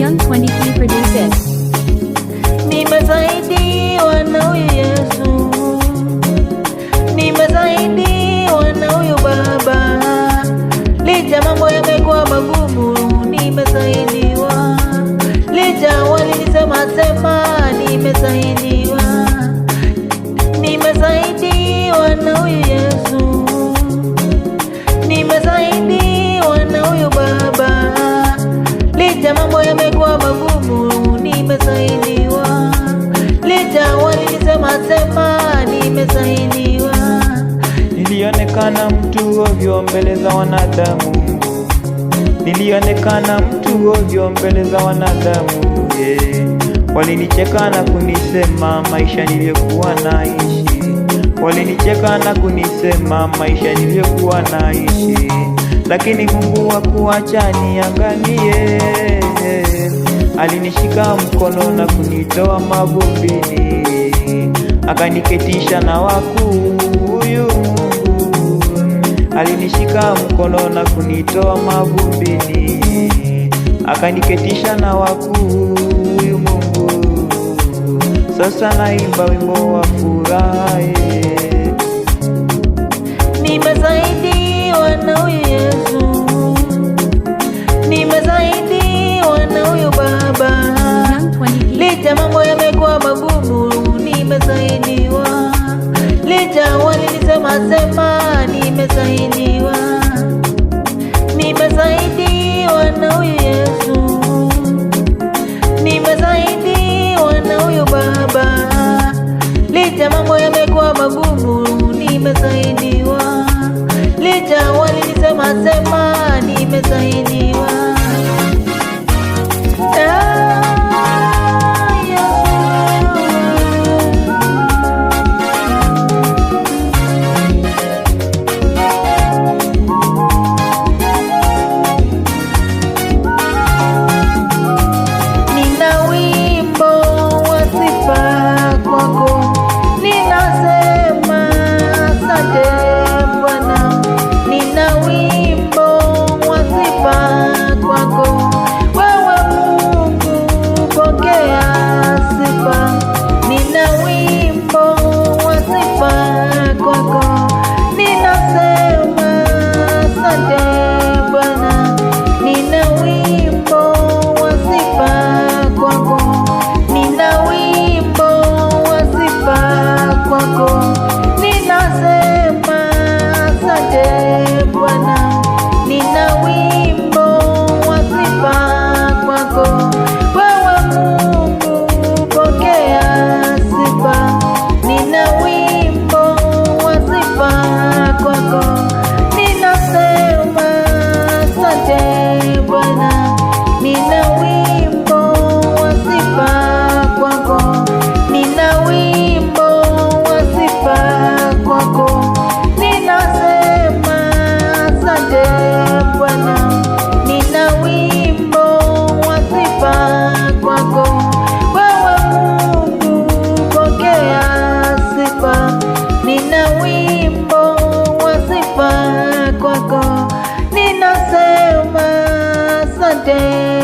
Young 23 produces. Nimesaidiwa na huyu Yesu, nimesaidiwa na huyu Baba, licha mambo yamekuwa magumu, nimesaidiwa. Licha walinisema sema, nimesaidiwa. Nimesaidiwa na huyu Yesu, nimesaidiwa na huyu Baba, licha mambo yamekuwa magumu, nimesaidiwa. Licha walinisema sema, nimesaidiwa. Nilionekana mtu ovyo mbele za wanadamu, nilionekana mtu ovyo mbele za wanadamu, yeah. Walinicheka na kunisema maisha niliyokuwa naishi, walinicheka na kunisema maisha niliyokuwa naishi, lakini Mungu hakuacha niangamie. Alinishika mkono na kunitoa mavumbini, akaniketisha na wakuu. Huyu Mungu alinishika mkono na kunitoa mavumbini, akaniketisha na wakuu. Huyu Mungu sasa naimba wimbo wa furaha. Nimesaidiwa na huyu Yesu, nimesaidiwa na huyu Baba, licha mambo yamekuwa magumu, nimesaidiwa. Licha walinisema sema, nimesaidiwa. Nimesaidiwa na huyu Yesu, nimesaidiwa na huyu Baba, licha mambo yamekuwa magumu, nimesaidiwa. Licha walinisema sema, nimesaidiwa. Nina wimbo wa sifa kwako, ninasema asante Bwana. Nina wimbo wa sifa kwako, wewe Mungu pokea sifa. Nina wimbo wa sifa kwako, ninasema asante Bwana. Nina wimbo wa sifa kwako, nina wimbo wa sifa kwako, ninasema asante Bwana. Nina wimbo wa sifa kwako, wewe Mungu pokea sifa. Nina wimbo wa sifa kwako, ninasema asante Bwana. Nina wimbo wa sifa kwako, nina wimbo wa sifa kwako, ninasema asante Bwana. Nina wimbo wa sifa kwako, wewe Mungu pokea sifa. Nina wimbo wa sifa kwako, ninasema asante.